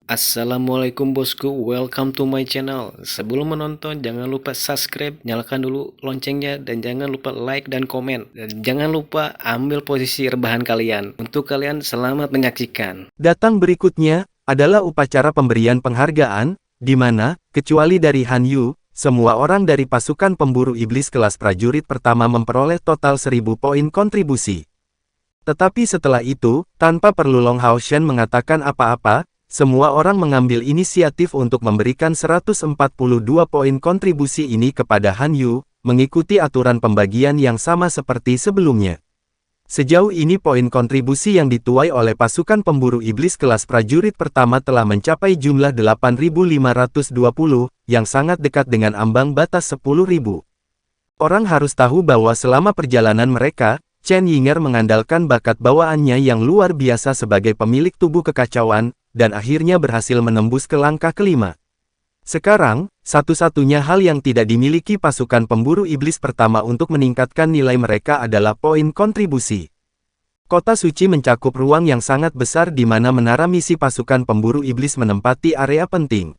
Assalamualaikum bosku, welcome to my channel. Sebelum menonton, jangan lupa subscribe, nyalakan dulu loncengnya, dan jangan lupa like dan komen. Dan jangan lupa ambil posisi rebahan kalian. Untuk kalian, selamat menyaksikan. Datang berikutnya adalah upacara pemberian penghargaan, di mana, kecuali dari Han Yu, semua orang dari pasukan pemburu iblis kelas prajurit pertama memperoleh total 1000 poin kontribusi. Tetapi setelah itu, tanpa perlu Long Hao Shen mengatakan apa-apa, semua orang mengambil inisiatif untuk memberikan 142 poin kontribusi ini kepada Han Yu, mengikuti aturan pembagian yang sama seperti sebelumnya. Sejauh ini poin kontribusi yang dituai oleh pasukan pemburu iblis kelas prajurit pertama telah mencapai jumlah 8.520, yang sangat dekat dengan ambang batas 10.000. Orang harus tahu bahwa selama perjalanan mereka, Chen Yinger mengandalkan bakat bawaannya yang luar biasa sebagai pemilik tubuh kekacauan, dan akhirnya berhasil menembus ke langkah kelima. Sekarang, satu-satunya hal yang tidak dimiliki pasukan pemburu iblis pertama untuk meningkatkan nilai mereka adalah poin kontribusi. Kota suci mencakup ruang yang sangat besar di mana menara misi pasukan pemburu iblis menempati area penting.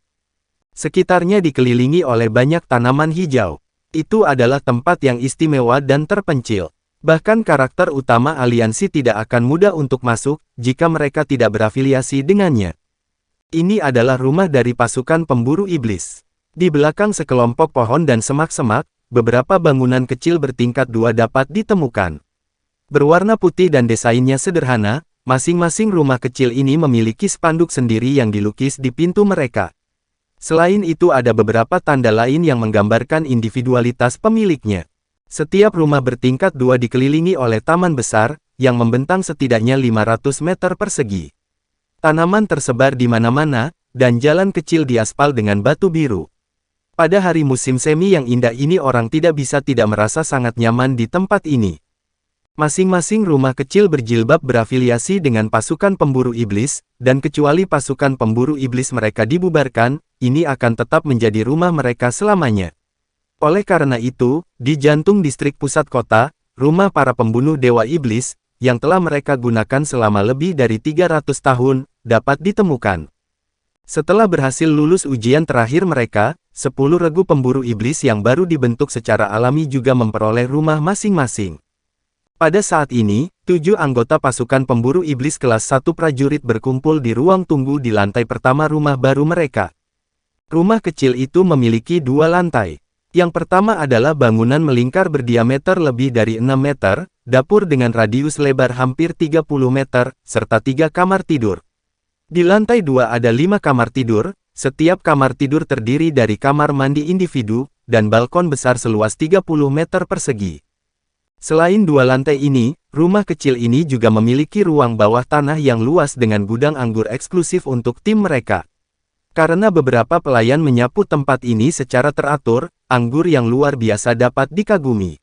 Sekitarnya dikelilingi oleh banyak tanaman hijau. Itu adalah tempat yang istimewa dan terpencil. Bahkan karakter utama aliansi tidak akan mudah untuk masuk, jika mereka tidak berafiliasi dengannya. Ini adalah rumah dari pasukan pemburu iblis. Di belakang sekelompok pohon dan semak-semak, beberapa bangunan kecil bertingkat 2 dapat ditemukan. Berwarna putih dan desainnya sederhana, masing-masing rumah kecil ini memiliki spanduk sendiri yang dilukis di pintu mereka. Selain itu ada beberapa tanda lain yang menggambarkan individualitas pemiliknya. Setiap rumah bertingkat 2 dikelilingi oleh taman besar, yang membentang setidaknya 500 meter persegi. Tanaman tersebar di mana-mana, dan jalan kecil diaspal dengan batu biru. Pada hari musim semi yang indah ini orang tidak bisa tidak merasa sangat nyaman di tempat ini. Masing-masing rumah kecil berjilbab berafiliasi dengan pasukan pemburu iblis, dan kecuali pasukan pemburu iblis mereka dibubarkan, ini akan tetap menjadi rumah mereka selamanya. Oleh karena itu, di jantung distrik pusat kota, rumah para pembunuh dewa iblis, yang telah mereka gunakan selama lebih dari 300 tahun, dapat ditemukan. Setelah berhasil lulus ujian terakhir mereka, 10 regu pemburu iblis yang baru dibentuk secara alami juga memperoleh rumah masing-masing. Pada saat ini, 7 anggota pasukan pemburu iblis kelas 1 prajurit berkumpul di ruang tunggu di lantai pertama rumah baru mereka. Rumah kecil itu memiliki 2 lantai. Yang pertama adalah bangunan melingkar berdiameter lebih dari 6 meter, dapur dengan radius lebar hampir 30 meter, serta 3 kamar tidur. Di lantai 2 ada 5 kamar tidur, setiap kamar tidur terdiri dari kamar mandi individu, dan balkon besar seluas 30 meter persegi. Selain 2 lantai ini, rumah kecil ini juga memiliki ruang bawah tanah yang luas dengan gudang anggur eksklusif untuk tim mereka. Karena beberapa pelayan menyapu tempat ini secara teratur, anggur yang luar biasa dapat dikagumi.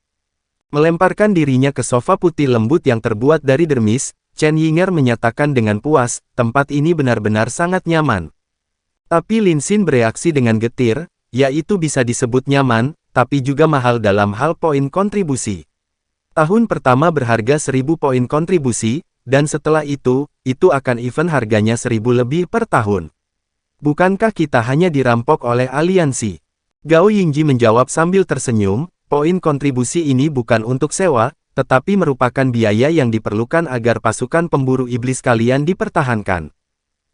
Melemparkan dirinya ke sofa putih lembut yang terbuat dari dermis, Chen Yinger menyatakan dengan puas, tempat ini benar-benar sangat nyaman. Tapi Lin Xin bereaksi dengan getir, yaitu bisa disebut nyaman, tapi juga mahal dalam hal poin kontribusi. Tahun pertama berharga 1000 poin kontribusi, dan setelah itu akan event harganya 1000 lebih per tahun. Bukankah kita hanya dirampok oleh aliansi? Gao Yingji menjawab sambil tersenyum, poin kontribusi ini bukan untuk sewa, tetapi merupakan biaya yang diperlukan agar pasukan pemburu iblis kalian dipertahankan.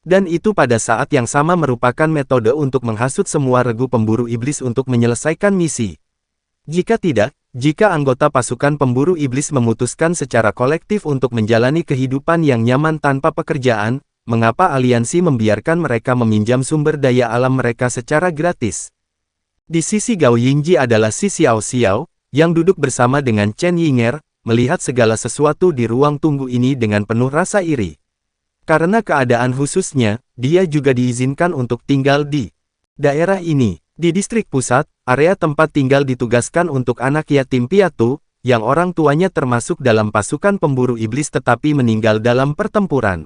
Dan itu pada saat yang sama merupakan metode untuk menghasut semua regu pemburu iblis untuk menyelesaikan misi. Jika tidak, jika anggota pasukan pemburu iblis memutuskan secara kolektif untuk menjalani kehidupan yang nyaman tanpa pekerjaan, mengapa aliansi membiarkan mereka meminjam sumber daya alam mereka secara gratis? Di sisi Gao Yingji adalah si Xiao Xiao, yang duduk bersama dengan Chen Yinger, melihat segala sesuatu di ruang tunggu ini dengan penuh rasa iri. Karena keadaan khususnya, dia juga diizinkan untuk tinggal di daerah ini. Di distrik pusat, area tempat tinggal ditugaskan untuk anak yatim piatu, yang orang tuanya termasuk dalam pasukan pemburu iblis tetapi meninggal dalam pertempuran.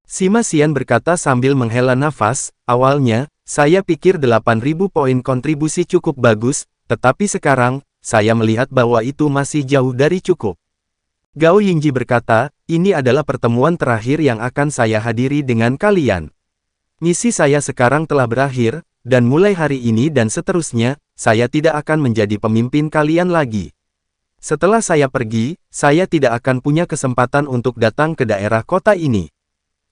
Sima Xian berkata sambil menghela nafas, awalnya, saya pikir 8.000 poin kontribusi cukup bagus, tetapi sekarang, saya melihat bahwa itu masih jauh dari cukup. Gao Yingji berkata, ini adalah pertemuan terakhir yang akan saya hadiri dengan kalian. Misi saya sekarang telah berakhir, dan mulai hari ini dan seterusnya, saya tidak akan menjadi pemimpin kalian lagi. Setelah saya pergi, saya tidak akan punya kesempatan untuk datang ke daerah kota ini.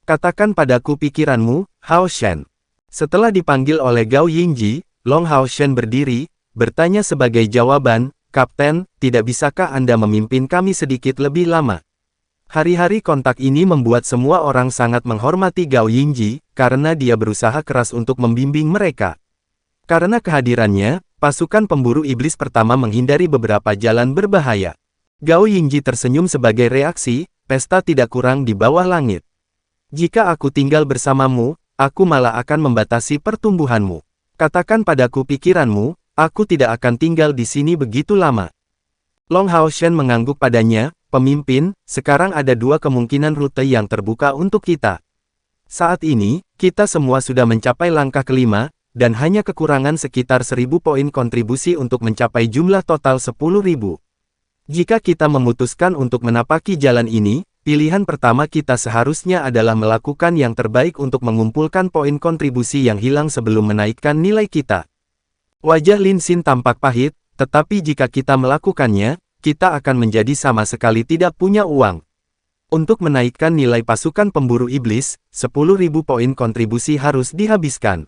Katakan padaku pikiranmu, Hao Shen. Setelah dipanggil oleh Gao Yingji, Long Hao Shen berdiri, bertanya sebagai jawaban, Kapten, tidak bisakah Anda memimpin kami sedikit lebih lama? Hari-hari kontak ini membuat semua orang sangat menghormati Gao Yingji, karena dia berusaha keras untuk membimbing mereka. Karena kehadirannya, pasukan pemburu iblis pertama menghindari beberapa jalan berbahaya. Gao Yingji tersenyum sebagai reaksi, pesta tidak kurang di bawah langit. Jika aku tinggal bersamamu, aku malah akan membatasi pertumbuhanmu. Katakan padaku pikiranmu, aku tidak akan tinggal di sini begitu lama. Long Hao Shen mengangguk padanya, pemimpin, sekarang ada dua kemungkinan rute yang terbuka untuk kita. Saat ini, kita semua sudah mencapai langkah kelima, dan hanya kekurangan sekitar 1000 poin kontribusi untuk mencapai jumlah total 10.000. Jika kita memutuskan untuk menapaki jalan ini, pilihan pertama kita seharusnya adalah melakukan yang terbaik untuk mengumpulkan poin kontribusi yang hilang sebelum menaikkan nilai kita. Wajah Lin Xin tampak pahit, tetapi jika kita melakukannya, kita akan menjadi sama sekali tidak punya uang. Untuk menaikkan nilai pasukan pemburu iblis, 10.000 poin kontribusi harus dihabiskan.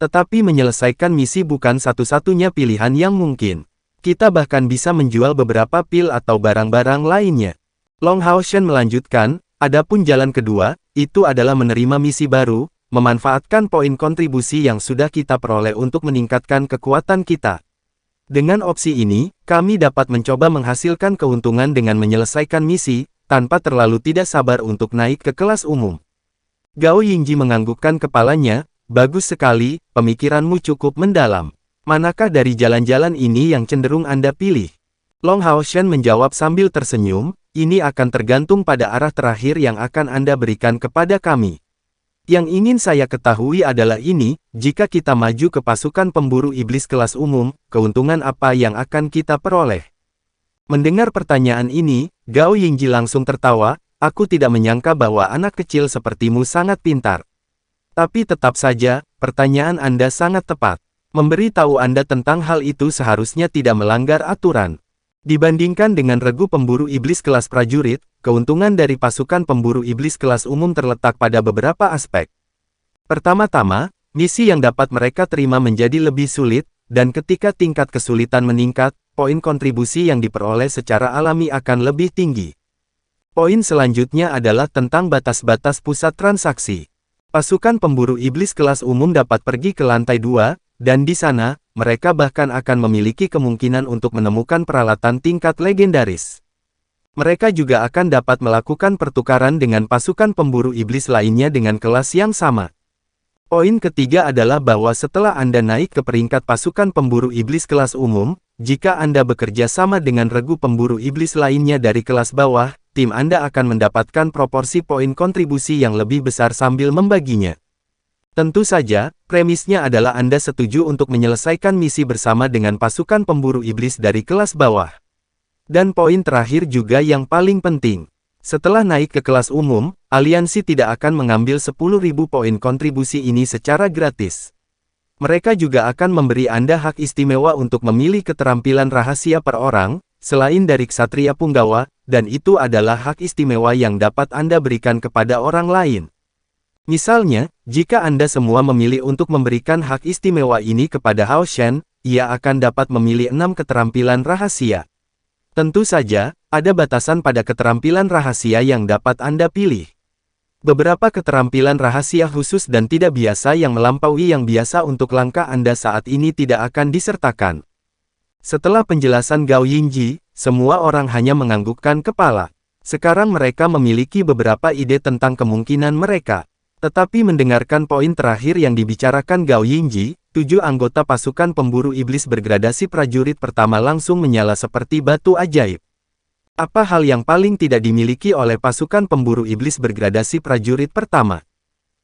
Tetapi menyelesaikan misi bukan satu-satunya pilihan yang mungkin. Kita bahkan bisa menjual beberapa pil atau barang-barang lainnya. Long Hao Shen melanjutkan, adapun jalan kedua, itu adalah menerima misi baru, memanfaatkan poin kontribusi yang sudah kita peroleh untuk meningkatkan kekuatan kita. Dengan opsi ini, kami dapat mencoba menghasilkan keuntungan dengan menyelesaikan misi, tanpa terlalu tidak sabar untuk naik ke kelas umum. Gao Yingji menganggukkan kepalanya, bagus sekali, pemikiranmu cukup mendalam. Manakah dari jalan-jalan ini yang cenderung Anda pilih? Long Hao Shen menjawab sambil tersenyum, ini akan tergantung pada arah terakhir yang akan Anda berikan kepada kami. Yang ingin saya ketahui adalah ini, jika kita maju ke pasukan pemburu iblis kelas umum, keuntungan apa yang akan kita peroleh? Mendengar pertanyaan ini, Gao Yingji langsung tertawa, aku tidak menyangka bahwa anak kecil sepertimu sangat pintar. Tapi tetap saja, pertanyaan Anda sangat tepat. Memberi tahu Anda tentang hal itu seharusnya tidak melanggar aturan. Dibandingkan dengan regu pemburu iblis kelas prajurit, keuntungan dari pasukan pemburu iblis kelas umum terletak pada beberapa aspek. Pertama-tama, misi yang dapat mereka terima menjadi lebih sulit, dan ketika tingkat kesulitan meningkat, poin kontribusi yang diperoleh secara alami akan lebih tinggi. Poin selanjutnya adalah tentang batas-batas pusat transaksi. Pasukan pemburu iblis kelas umum dapat pergi ke lantai 2, dan di sana, mereka bahkan akan memiliki kemungkinan untuk menemukan peralatan tingkat legendaris. Mereka juga akan dapat melakukan pertukaran dengan pasukan pemburu iblis lainnya dengan kelas yang sama. Poin ketiga adalah bahwa setelah Anda naik ke peringkat pasukan pemburu iblis kelas umum, jika Anda bekerja sama dengan regu pemburu iblis lainnya dari kelas bawah, tim Anda akan mendapatkan proporsi poin kontribusi yang lebih besar sambil membaginya. Tentu saja, premisnya adalah Anda setuju untuk menyelesaikan misi bersama dengan pasukan pemburu iblis dari kelas bawah. Dan poin terakhir juga yang paling penting. Setelah naik ke kelas umum, aliansi tidak akan mengambil 10.000 poin kontribusi ini secara gratis. Mereka juga akan memberi Anda hak istimewa untuk memilih keterampilan rahasia per orang, selain dari Ksatria Punggawa, dan itu adalah hak istimewa yang dapat Anda berikan kepada orang lain. Misalnya, jika Anda semua memilih untuk memberikan hak istimewa ini kepada Hao Shen, ia akan dapat memilih 6 keterampilan rahasia. Tentu saja, ada batasan pada keterampilan rahasia yang dapat Anda pilih. Beberapa keterampilan rahasia khusus dan tidak biasa yang melampaui yang biasa untuk langkah Anda saat ini tidak akan disertakan. Setelah penjelasan Gao Yingji, semua orang hanya menganggukkan kepala. Sekarang mereka memiliki beberapa ide tentang kemungkinan mereka. Tetapi mendengarkan poin terakhir yang dibicarakan Gao Yingji, 7 anggota pasukan pemburu iblis bergradasi prajurit pertama langsung menyala seperti batu ajaib. Apa hal yang paling tidak dimiliki oleh pasukan pemburu iblis bergradasi prajurit pertama?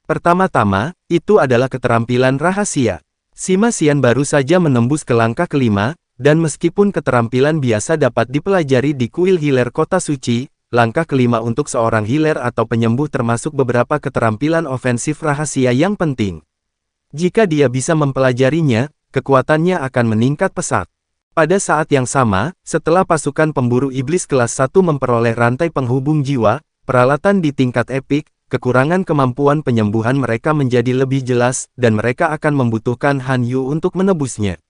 Pertama-tama, itu adalah keterampilan rahasia. Sima Xian baru saja menembus ke langkah kelima, dan meskipun keterampilan biasa dapat dipelajari di kuil hiler kota suci, langkah kelima untuk seorang healer atau penyembuh termasuk beberapa keterampilan ofensif rahasia yang penting. Jika dia bisa mempelajarinya, kekuatannya akan meningkat pesat. Pada saat yang sama, setelah pasukan pemburu iblis kelas 1 memperoleh rantai penghubung jiwa, peralatan di tingkat epik, kekurangan kemampuan penyembuhan mereka menjadi lebih jelas, dan mereka akan membutuhkan Han Yu untuk menebusnya.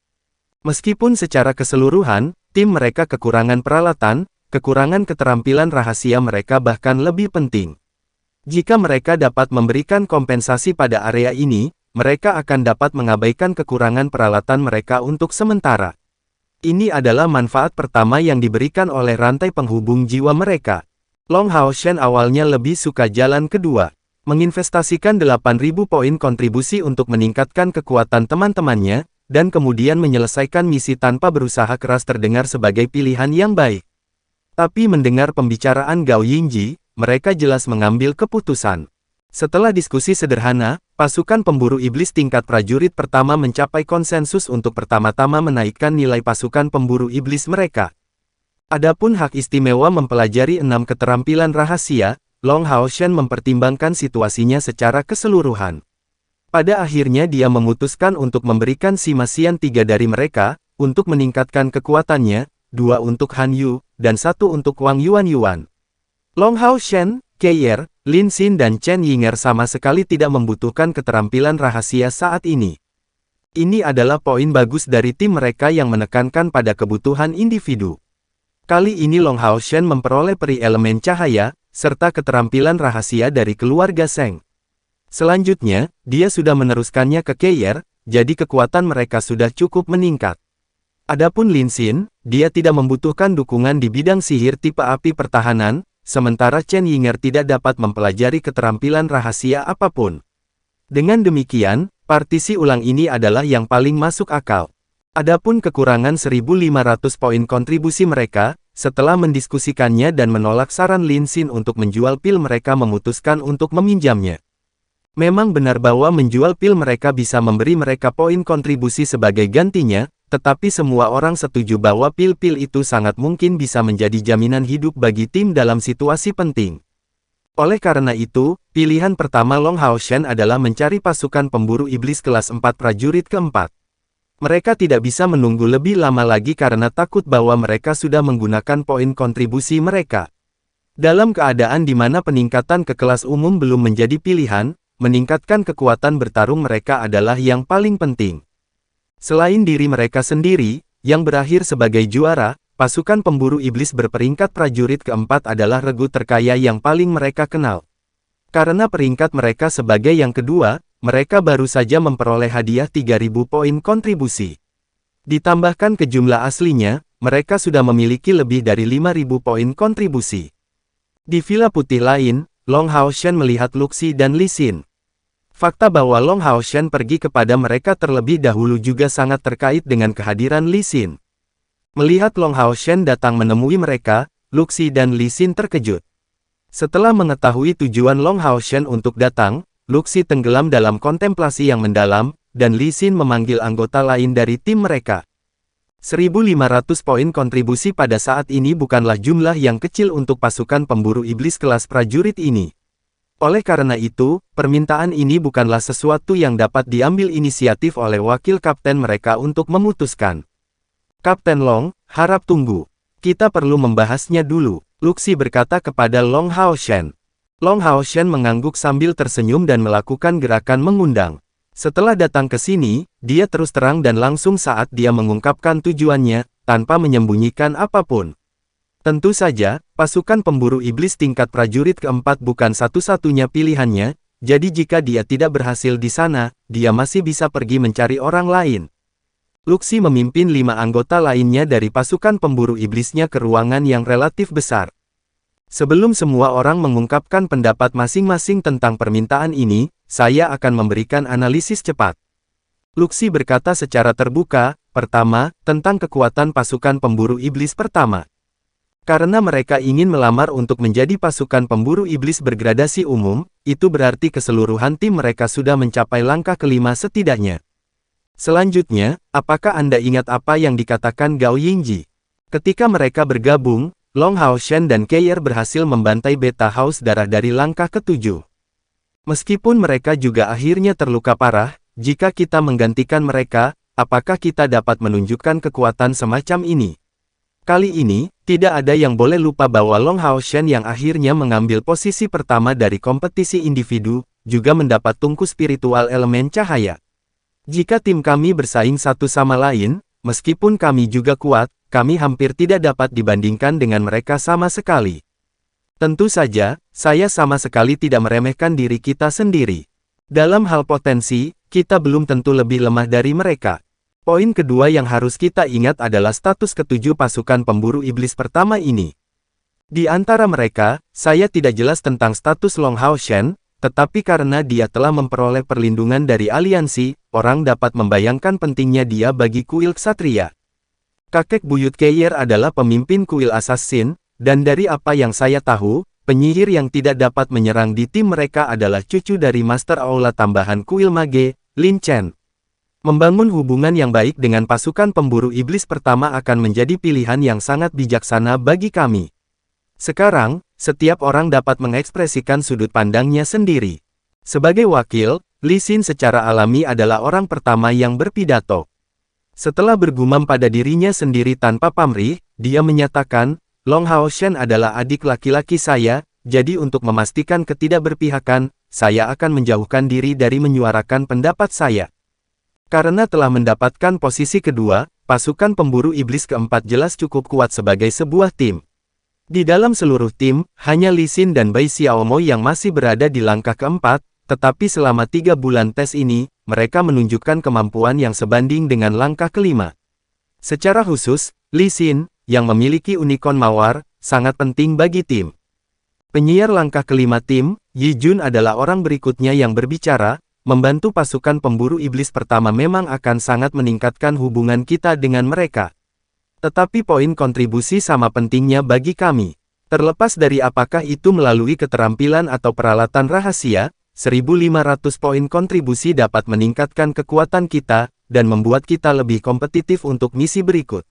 Meskipun secara keseluruhan, tim mereka kekurangan peralatan, kekurangan keterampilan rahasia mereka bahkan lebih penting. Jika mereka dapat memberikan kompensasi pada area ini, mereka akan dapat mengabaikan kekurangan peralatan mereka untuk sementara. Ini adalah manfaat pertama yang diberikan oleh rantai penghubung jiwa mereka. Long Hao Shen awalnya lebih suka jalan kedua, menginvestasikan 8.000 poin kontribusi untuk meningkatkan kekuatan teman-temannya, dan kemudian menyelesaikan misi tanpa berusaha keras terdengar sebagai pilihan yang baik. Tapi mendengar pembicaraan Gao Yingji, mereka jelas mengambil keputusan. Setelah diskusi sederhana, pasukan pemburu iblis tingkat prajurit pertama mencapai konsensus untuk pertama-tama menaikkan nilai pasukan pemburu iblis mereka. Adapun hak istimewa mempelajari 6 keterampilan rahasia, Long Hao Shen mempertimbangkan situasinya secara keseluruhan. Pada akhirnya dia memutuskan untuk memberikan Simasian 3 dari mereka, untuk meningkatkan kekuatannya, 2 untuk Han Yu, dan 1 untuk Wang Yuan. Long Hao Shen, Keier, Lin Xin dan Chen Yinger sama sekali tidak membutuhkan keterampilan rahasia saat ini. Ini adalah poin bagus dari tim mereka yang menekankan pada kebutuhan individu. Kali ini Long Hao Shen memperoleh peri elemen cahaya, serta keterampilan rahasia dari keluarga Seng. Selanjutnya, dia sudah meneruskannya ke Keier, jadi kekuatan mereka sudah cukup meningkat. Adapun Lin Xin, dia tidak membutuhkan dukungan di bidang sihir tipe api pertahanan, sementara Chen Yinger tidak dapat mempelajari keterampilan rahasia apapun. Dengan demikian, partisi ulang ini adalah yang paling masuk akal. Adapun kekurangan 1.500 poin kontribusi mereka, setelah mendiskusikannya dan menolak saran Lin Xin untuk menjual pil mereka memutuskan untuk meminjamnya. Memang benar bahwa menjual pil mereka bisa memberi mereka poin kontribusi sebagai gantinya, tetapi semua orang setuju bahwa pil-pil itu sangat mungkin bisa menjadi jaminan hidup bagi tim dalam situasi penting. Oleh karena itu, pilihan pertama Long Hao Shen adalah mencari pasukan pemburu iblis kelas 4 prajurit keempat. Mereka tidak bisa menunggu lebih lama lagi karena takut bahwa mereka sudah menggunakan poin kontribusi mereka. Dalam keadaan di mana peningkatan ke kelas umum belum menjadi pilihan, meningkatkan kekuatan bertarung mereka adalah yang paling penting. Selain diri mereka sendiri, yang berakhir sebagai juara, pasukan pemburu iblis berperingkat prajurit keempat adalah regu terkaya yang paling mereka kenal. Karena peringkat mereka sebagai yang kedua, mereka baru saja memperoleh hadiah 3.000 poin kontribusi. Ditambahkan ke jumlah aslinya, mereka sudah memiliki lebih dari 5.000 poin kontribusi. Di Villa Putih lain, Long Hao Shen melihat Luxi dan Li Xin. Fakta bahwa Long Hao Shen pergi kepada mereka terlebih dahulu juga sangat terkait dengan kehadiran Li Xin. Melihat Long Hao Shen datang menemui mereka, Luxi dan Li Xin terkejut. Setelah mengetahui tujuan Long Hao Shen untuk datang, Luxi tenggelam dalam kontemplasi yang mendalam, dan Li Xin memanggil anggota lain dari tim mereka. 1.500 poin kontribusi pada saat ini bukanlah jumlah yang kecil untuk pasukan pemburu iblis kelas prajurit ini. Oleh karena itu, permintaan ini bukanlah sesuatu yang dapat diambil inisiatif oleh wakil kapten mereka untuk memutuskan. Kapten Long, harap tunggu. Kita perlu membahasnya dulu, Luxi berkata kepada Long Hao Shen. Long Hao Shen mengangguk sambil tersenyum dan melakukan gerakan mengundang. Setelah datang ke sini, dia terus terang dan langsung saat dia mengungkapkan tujuannya, tanpa menyembunyikan apapun. Tentu saja, pasukan pemburu iblis tingkat prajurit keempat bukan satu-satunya pilihannya, jadi jika dia tidak berhasil di sana, dia masih bisa pergi mencari orang lain. Luxi memimpin 5 anggota lainnya dari pasukan pemburu iblisnya ke ruangan yang relatif besar. Sebelum semua orang mengungkapkan pendapat masing-masing tentang permintaan ini, saya akan memberikan analisis cepat. Luxi berkata secara terbuka, pertama, tentang kekuatan pasukan pemburu iblis pertama. Karena mereka ingin melamar untuk menjadi pasukan pemburu iblis bergradasi umum, itu berarti keseluruhan tim mereka sudah mencapai langkah kelima setidaknya. Selanjutnya, apakah Anda ingat apa yang dikatakan Gao Yingji? Ketika mereka bergabung, Long Hao Shen dan Keir berhasil membantai Beta Haus darah dari langkah ke-7. Meskipun mereka juga akhirnya terluka parah, jika kita menggantikan mereka, apakah kita dapat menunjukkan kekuatan semacam ini? Kali ini, tidak ada yang boleh lupa bahwa Long Hao Shen yang akhirnya mengambil posisi pertama dari kompetisi individu, juga mendapat tungku spiritual elemen cahaya. Jika tim kami bersaing satu sama lain, meskipun kami juga kuat, kami hampir tidak dapat dibandingkan dengan mereka sama sekali. Tentu saja, saya sama sekali tidak meremehkan diri kita sendiri. Dalam hal potensi, kita belum tentu lebih lemah dari mereka. Poin kedua yang harus kita ingat adalah status ketujuh pasukan pemburu iblis pertama ini. Di antara mereka, saya tidak jelas tentang status Long Hao Shen, tetapi karena dia telah memperoleh perlindungan dari aliansi, orang dapat membayangkan pentingnya dia bagi kuil ksatria. Kakek buyut Keir adalah pemimpin kuil assassin, dan dari apa yang saya tahu, penyihir yang tidak dapat menyerang di tim mereka adalah cucu dari Master Aula tambahan kuil mage, Lin Chen. Membangun hubungan yang baik dengan pasukan pemburu iblis pertama akan menjadi pilihan yang sangat bijaksana bagi kami. Sekarang, setiap orang dapat mengekspresikan sudut pandangnya sendiri. Sebagai wakil, Li Xin secara alami adalah orang pertama yang berpidato. Setelah bergumam pada dirinya sendiri tanpa pamrih, dia menyatakan, Long Hao Shen adalah adik laki-laki saya, jadi untuk memastikan ketidakberpihakan, saya akan menjauhkan diri dari menyuarakan pendapat saya. Karena telah mendapatkan posisi kedua, pasukan pemburu iblis keempat jelas cukup kuat sebagai sebuah tim. Di dalam seluruh tim, hanya Li Xin dan Bai Xiaomo yang masih berada di langkah keempat, tetapi selama 3 bulan tes ini, mereka menunjukkan kemampuan yang sebanding dengan langkah kelima. Secara khusus, Li Xin, yang memiliki unicorn mawar, sangat penting bagi tim. Penyiar langkah kelima tim, Yi Jun adalah orang berikutnya yang berbicara, membantu pasukan pemburu iblis pertama memang akan sangat meningkatkan hubungan kita dengan mereka. Tetapi poin kontribusi sama pentingnya bagi kami. Terlepas dari apakah itu melalui keterampilan atau peralatan rahasia, 1.500 poin kontribusi dapat meningkatkan kekuatan kita, dan membuat kita lebih kompetitif untuk misi berikut.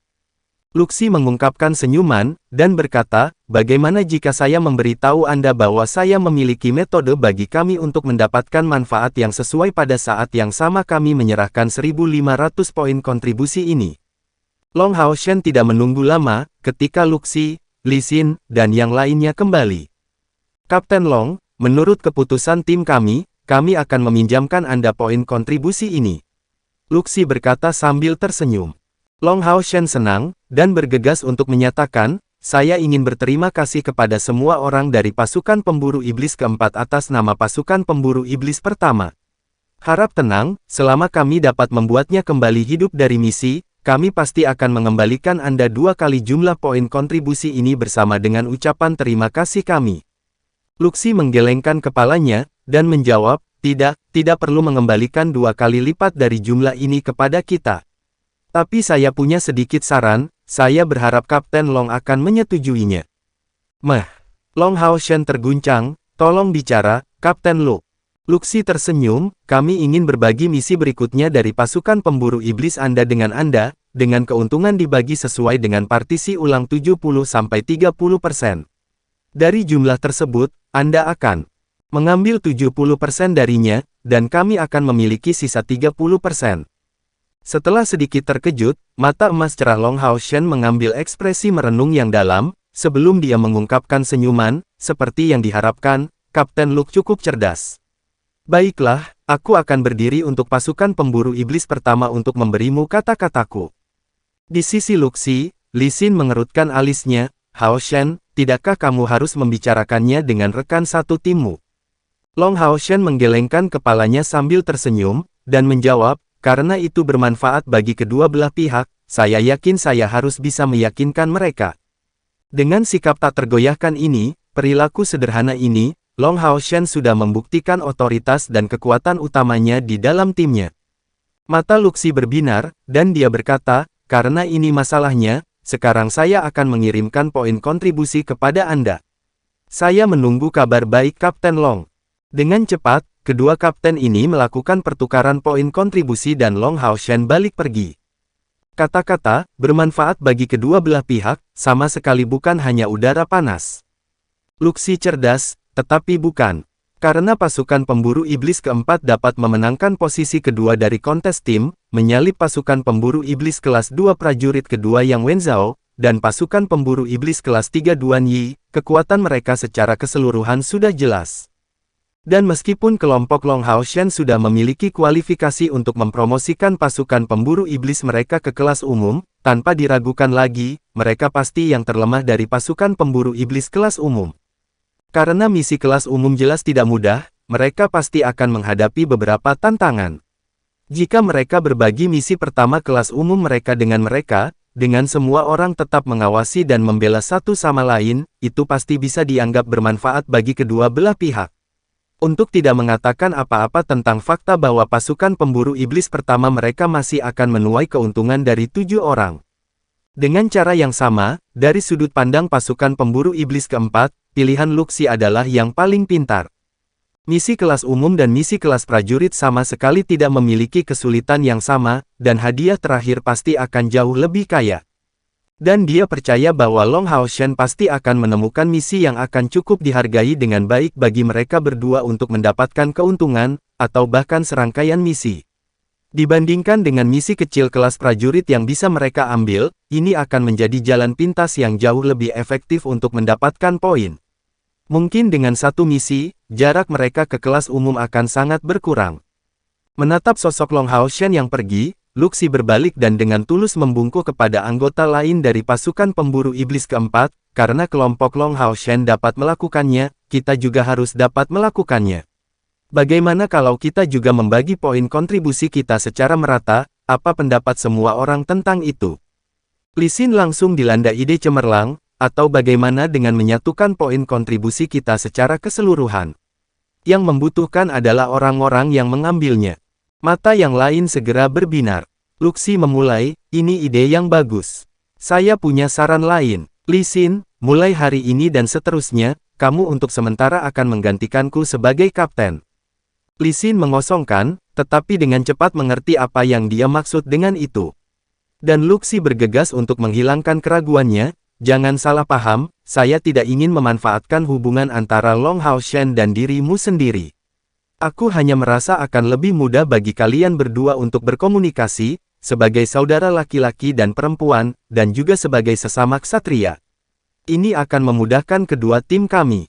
Luxi mengungkapkan senyuman, dan berkata, bagaimana jika saya memberitahu Anda bahwa saya memiliki metode bagi kami untuk mendapatkan manfaat yang sesuai pada saat yang sama kami menyerahkan 1.500 poin kontribusi ini. Long Hao Shen tidak menunggu lama, ketika Luxi, Li Xin, dan yang lainnya kembali. Kapten Long, menurut keputusan tim kami akan meminjamkan Anda poin kontribusi ini. Luxi berkata sambil tersenyum. Long Hao Shen senang, dan bergegas untuk menyatakan, saya ingin berterima kasih kepada semua orang dari pasukan pemburu iblis keempat atas nama pasukan pemburu iblis pertama. Harap tenang, selama kami dapat membuatnya kembali hidup dari misi, kami pasti akan mengembalikan Anda 2 kali jumlah poin kontribusi ini bersama dengan ucapan terima kasih kami. Luxi menggelengkan kepalanya, dan menjawab, tidak perlu mengembalikan 2 kali lipat dari jumlah ini kepada kita. Tapi saya punya sedikit saran, saya berharap Kapten Long akan menyetujuinya. Long Hao Shen terguncang, tolong bicara, Kapten Lu. Luxi tersenyum, kami ingin berbagi misi berikutnya dari pasukan pemburu iblis Anda, dengan keuntungan dibagi sesuai dengan partisi ulang 70-30%. Dari jumlah tersebut, Anda akan mengambil 70% darinya, dan kami akan memiliki sisa 30%. Setelah sedikit terkejut, mata emas cerah Long Hao Shen mengambil ekspresi merenung yang dalam, sebelum dia mengungkapkan senyuman, seperti yang diharapkan, Kapten Luke cukup cerdas. Baiklah, aku akan berdiri untuk pasukan pemburu iblis pertama untuk memberimu kata-kataku. Di sisi Luxi, Li Xin mengerutkan alisnya, Hao Shen, tidakkah kamu harus membicarakannya dengan rekan satu timmu? Long Hao Shen menggelengkan kepalanya sambil tersenyum, dan menjawab, karena itu bermanfaat bagi kedua belah pihak, saya yakin saya harus bisa meyakinkan mereka. Dengan sikap tak tergoyahkan ini, perilaku sederhana ini, Long Hao Shen sudah membuktikan otoritas dan kekuatan utamanya di dalam timnya. Mata Luxi berbinar, dan dia berkata, karena ini masalahnya, sekarang saya akan mengirimkan poin kontribusi kepada Anda. Saya menunggu kabar baik Kapten Long. Dengan cepat, kedua kapten ini melakukan pertukaran poin kontribusi dan Long Hao Shen balik pergi. Kata-kata, bermanfaat bagi kedua belah pihak, sama sekali bukan hanya udara panas. Luxi cerdas, tetapi bukan. Karena pasukan pemburu iblis keempat dapat memenangkan posisi kedua dari kontes tim, menyalip pasukan pemburu iblis kelas 2 prajurit kedua Yang Wenzhao, dan pasukan pemburu iblis kelas 3 Duan Yi, kekuatan mereka secara keseluruhan sudah jelas. Dan meskipun kelompok Long Hao Shen sudah memiliki kualifikasi untuk mempromosikan pasukan pemburu iblis mereka ke kelas umum, tanpa diragukan lagi, mereka pasti yang terlemah dari pasukan pemburu iblis kelas umum. Karena misi kelas umum jelas tidak mudah, mereka pasti akan menghadapi beberapa tantangan. Jika mereka berbagi misi pertama kelas umum mereka, dengan semua orang tetap mengawasi dan membela satu sama lain, itu pasti bisa dianggap bermanfaat bagi kedua belah pihak. Untuk tidak mengatakan apa-apa tentang fakta bahwa pasukan pemburu iblis pertama mereka masih akan menuai keuntungan dari 7 orang. Dengan cara yang sama, dari sudut pandang pasukan pemburu iblis keempat, pilihan Luxi adalah yang paling pintar. Misi kelas umum dan misi kelas prajurit sama sekali tidak memiliki kesulitan yang sama, dan hadiah terakhir pasti akan jauh lebih kaya. Dan dia percaya bahwa Long Hao Shen pasti akan menemukan misi yang akan cukup dihargai dengan baik bagi mereka berdua untuk mendapatkan keuntungan, atau bahkan serangkaian misi. Dibandingkan dengan misi kecil kelas prajurit yang bisa mereka ambil, ini akan menjadi jalan pintas yang jauh lebih efektif untuk mendapatkan poin. Mungkin dengan satu misi, jarak mereka ke kelas umum akan sangat berkurang. Menatap sosok Long Hao Shen yang pergi, Luxi berbalik dan dengan tulus membungkuk kepada anggota lain dari pasukan pemburu iblis keempat, karena kelompok Long Hao Shen dapat melakukannya, kita juga harus dapat melakukannya. Bagaimana kalau kita juga membagi poin kontribusi kita secara merata, apa pendapat semua orang tentang itu? Li Xin langsung dilanda ide cemerlang, atau bagaimana dengan menyatukan poin kontribusi kita secara keseluruhan? Yang membutuhkan adalah orang-orang yang mengambilnya. Mata yang lain segera berbinar. Luxi memulai, ini ide yang bagus. Saya punya saran lain. Li Xin, mulai hari ini dan seterusnya, kamu untuk sementara akan menggantikanku sebagai kapten. Li Xin mengosongkan, tetapi dengan cepat mengerti apa yang dia maksud dengan itu. Dan Luxi bergegas untuk menghilangkan keraguannya, jangan salah paham, saya tidak ingin memanfaatkan hubungan antara Long Hao Shen dan dirimu sendiri. Aku hanya merasa akan lebih mudah bagi kalian berdua untuk berkomunikasi, sebagai saudara laki-laki dan perempuan, dan juga sebagai sesama ksatria. Ini akan memudahkan kedua tim kami.